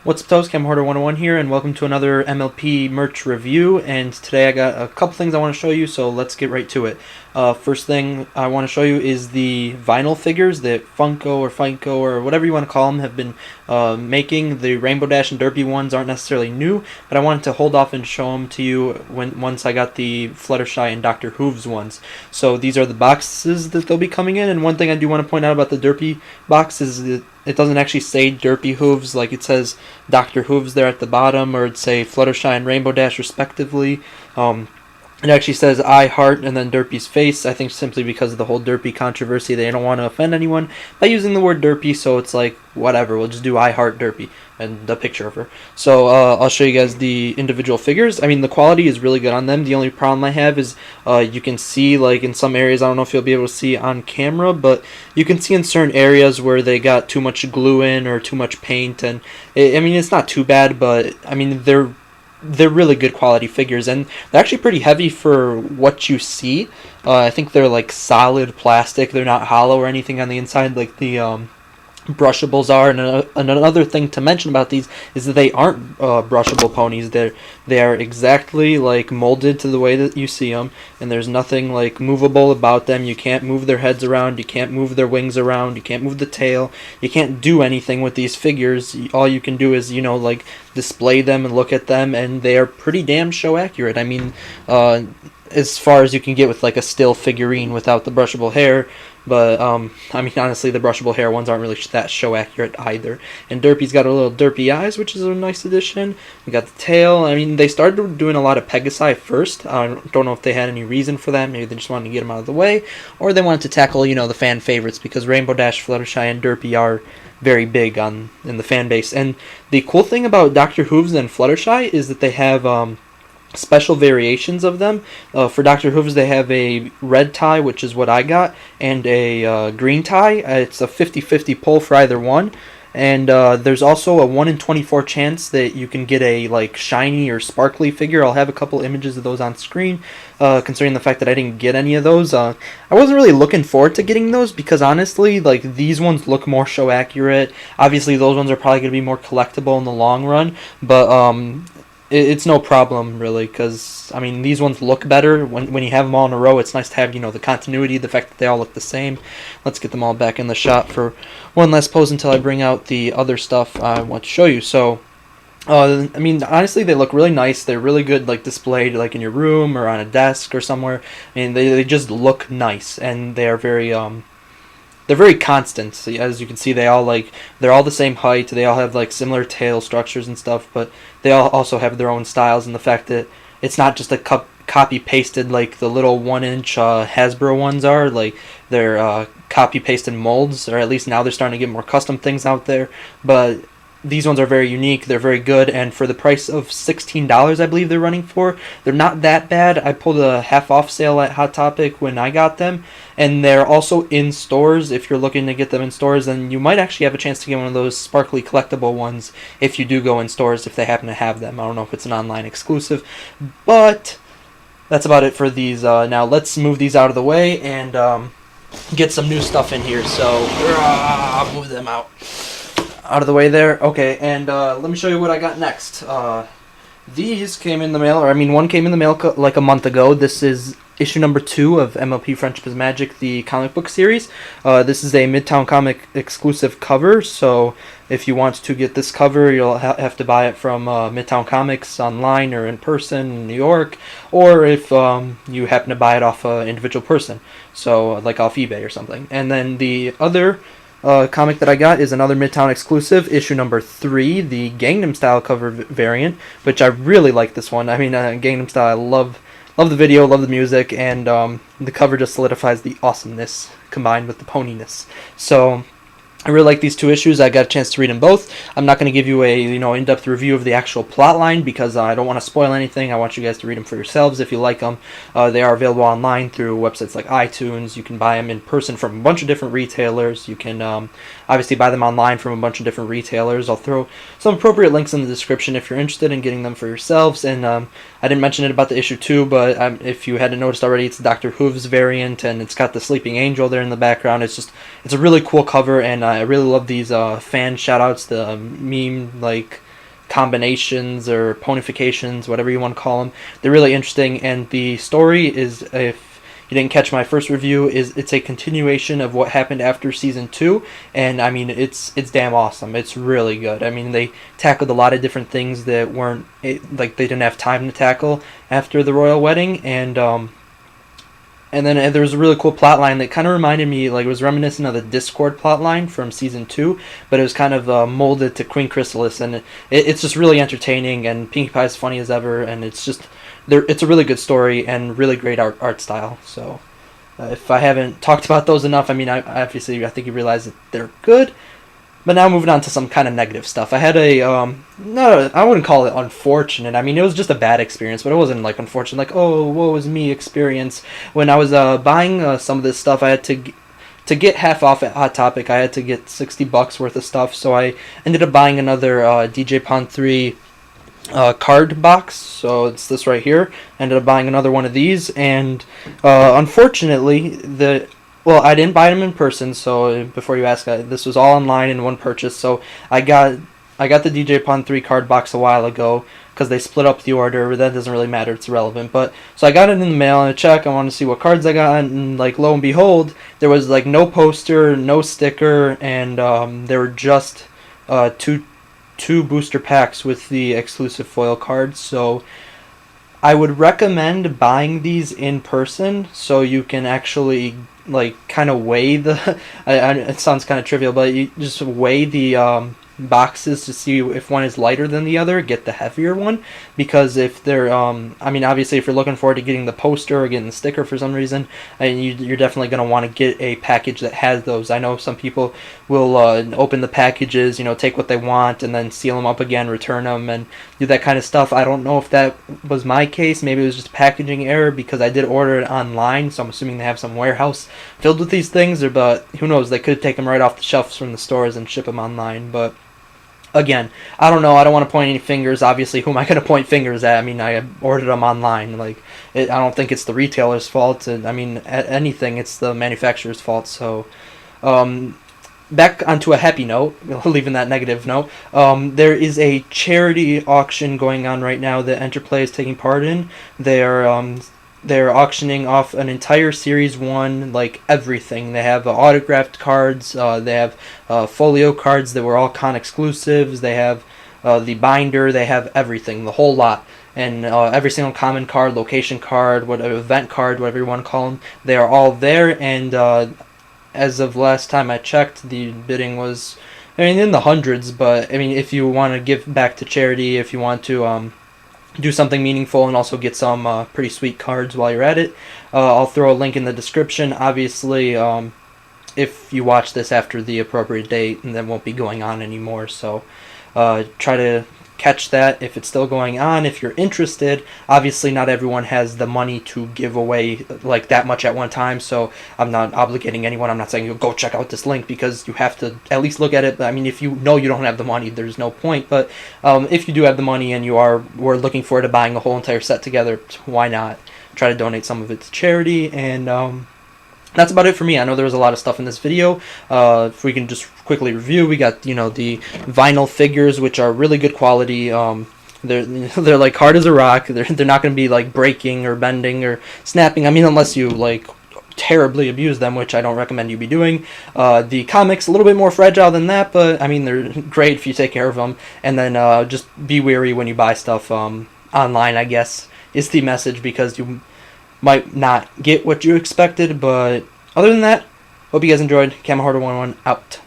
What's up, Toast? Cam Hoarder 101 here, and welcome to another MLP merch review. And today I got a couple things I want to show you, so let's get right to it. First thing I want to show you is the vinyl figures that Funko or whatever you want to call them have been making. The Rainbow Dash and Derpy ones aren't necessarily new, but I wanted to hold off and show them to you once I got the Fluttershy and Dr. Hooves ones. So these are the boxes that they'll be coming in, and one thing I do want to point out about the Derpy box is that it doesn't actually say Derpy Hooves, like it says Dr. Hooves there at the bottom, or it'd say Fluttershy and Rainbow Dash respectively. It actually says I heart and then Derpy's face. I think simply because of the whole Derpy controversy, they don't want to offend anyone by using the word Derpy, so it's like, whatever, we'll just do I heart Derpy and the picture of her. So I'll show you guys the individual figures. I mean, the quality is really good on them. The only problem I have is you can see, like, in some areas, I don't know if you'll be able to see on camera, but you can see in certain areas where they got too much glue in or too much paint, and I mean, it's not too bad, but I mean, they're really good quality figures, and they're actually pretty heavy for what you see. I think they're like solid plastic. They're not hollow or anything on the inside like the brushables are. And another thing to mention about these is that they aren't brushable ponies. They are exactly like molded to the way that you see them, and there's nothing like movable about them. You can't move their heads around, you can't move their wings around, you can't move the tail, you can't do anything with these figures. All you can do is, like, display them and look at them, and they are pretty damn show accurate. I mean, as far as you can get with like a still figurine without the brushable hair. But I mean, honestly, the brushable hair ones aren't really that show accurate either. And Derpy's got a little Derpy eyes, which is a nice addition. We got the tail. I mean, they started doing a lot of Pegasi first. I don't know if they had any reason for that. Maybe they just wanted to get them out of the way, or they wanted to tackle, the fan favorites, because Rainbow Dash, Fluttershy, and Derpy are very big in the fan base. And the cool thing about Dr. Hooves and Fluttershy is that they have special variations of them. For Dr. Hooves, they have a red tie, which is what I got, and a green tie. It's a 50-50 pull for either one. And there's also a 1 in 24 chance that you can get a like shiny or sparkly figure. I'll have a couple images of those on screen, considering the fact that I didn't get any of those. I wasn't really looking forward to getting those because honestly, like, these ones look more show accurate. Obviously, those ones are probably going to be more collectible in the long run, but it's no problem really, because I mean, these ones look better when you have them all in a row. It's nice to have the continuity, the fact that they all look the same. Let's get them all back in the shot for one last pose until I bring out the other stuff I want to show you. So I mean, honestly, they look really nice. They're really good, like, displayed like in your room or on a desk or somewhere. I mean, they just look nice, and they're very constant. So as you can see, they're all the same height. They all have like similar tail structures and stuff, but they all also have their own styles. And the fact that it's not just a copy pasted like the little 1-inch Hasbro ones are. Like, they're copy pasted molds, or at least now they're starting to get more custom things out there. But these ones are very unique. They're very good, and for the price of $16, I believe they're running for, they're not that bad. I pulled a half-off sale at Hot Topic when I got them, and they're also in stores. If you're looking to get them in stores, then you might actually have a chance to get one of those sparkly collectible ones if you do go in stores, if they happen to have them. I don't know if it's an online exclusive, but that's about it for these. Now let's move these out of the way and get some new stuff in here. So I'll move them out of the way there. Okay, and let me show you what I got next. These came in the mail, or I mean, one came in the mail like a month ago. This is issue number 2 of MLP Friendship is Magic, the comic book series. This is a Midtown Comic exclusive cover, so if you want to get this cover, you'll have to buy it from Midtown Comics online or in person in New York, or if you happen to buy it off an individual person, so like off eBay or something. And then the other comic that I got is another Midtown exclusive, issue number 3, the Gangnam Style cover variant, which I really like this one. I mean, Gangnam Style, I love the video, love the music, and the cover just solidifies the awesomeness combined with the poniness. So I really like these 2 issues. I got a chance to read them both. I'm not going to give you a in-depth review of the actual plot line because I don't want to spoil anything. I want you guys to read them for yourselves if you like them. They are available online through websites like iTunes. You can buy them in person from a bunch of different retailers. You can obviously buy them online from a bunch of different retailers. I'll throw some appropriate links in the description if you're interested in getting them for yourselves. And I didn't mention it about the issue 2, but if you hadn't noticed already, it's the Dr. Hooves variant, and it's got the sleeping angel there in the background. It's a really cool cover, and I really love these fan shoutouts, the meme, like, combinations or ponifications, whatever you want to call them. They're really interesting, and the story is, if you didn't catch my first review, is it's a continuation of what happened after season 2, and I mean it's damn awesome. It's really good. I mean, they tackled a lot of different things that weren't like they didn't have time to tackle after the royal wedding, and then there was a really cool plot line that kind of reminded me, like, it was reminiscent of the Discord plot line from season 2, but it was kind of molded to Queen Chrysalis, and it's just really entertaining, and Pinkie Pie's funny as ever, and it's a really good story and really great art style. So if I haven't talked about those enough, I mean, I think you realize that they're good. But now moving on to some kind of negative stuff. I had no, I wouldn't call it unfortunate. I mean, it was just a bad experience, but it wasn't like unfortunate, like, oh, woe is me experience. When I was buying some of this stuff, I had to get half off at Hot Topic. I had to get $60 worth of stuff, so I ended up buying another DJ Pond 3 card box. So it's this right here. Ended up buying another one of these, and unfortunately, well, I didn't buy them in person, so before you ask, this was all online in one purchase. So I got the DJ Pond 3 card box a while ago because they split up the order, but that doesn't really matter, it's irrelevant. But so I got it in the mail and I checked, I wanted to see what cards I got, and like lo and behold, there was like no poster, no sticker, and there were just two booster packs with the exclusive foil cards. So I would recommend buying these in person so you can actually like kind of weigh the it sounds kind of trivial, but you just weigh the boxes to see if one is lighter than the other, get the heavier one, because if they're I mean, obviously if you're looking forward to getting the poster or getting the sticker for some reason, and you're definitely going to want to get a package that has those. I know some people will open the packages, take what they want and then seal them up again, return them, and do that kind of stuff. I don't know if that was my case. Maybe it was just a packaging error, because I did order it online, so I'm assuming they have some warehouse filled with these things, but who knows, they could take them right off the shelves from the stores and ship them online. But again, I don't know. I don't want to point any fingers. Obviously, who am I going to point fingers at? I mean, I ordered them online. I don't think it's the retailer's fault. I mean, anything, it's the manufacturer's fault. So, back onto a happy note, leaving that negative note, there is a charity auction going on right now that Enterplay is taking part in. They're auctioning off an entire Series 1, like everything. They have autographed cards, they have folio cards that were all con exclusives, they have the binder, they have everything, the whole lot. And every single common card, location card, whatever, event card, whatever you want to call them, they are all there. And as of last time I checked, the bidding was, I mean, in the hundreds. But I mean, if you want to give back to charity, if you want to do something meaningful and also get some pretty sweet cards while you're at it, I'll throw a link in the description. Obviously, if you watch this after the appropriate date, and that won't be going on anymore, so try to catch that if it's still going on if you're interested. Obviously, not everyone has the money to give away like that much at one time, so I'm not obligating anyone. I'm not saying you go check out this link, because you have to at least look at it. I mean, if you know you don't have the money, there's no point. But if you do have the money and we're looking forward to buying a whole entire set together, why not try to donate some of it to charity? And that's about it for me. I know there was a lot of stuff in this video. If we can just quickly review, we got the vinyl figures, which are really good quality. They're like hard as a rock. They're not going to be like breaking or bending or snapping. I mean, unless you like terribly abuse them, which I don't recommend you be doing. The comics a little bit more fragile than that, but I mean, they're great if you take care of them. And then just be wary when you buy stuff online, I guess, is the message, because you might not get what you expected. But other than that, hope you guys enjoyed. Camahorder 101 out.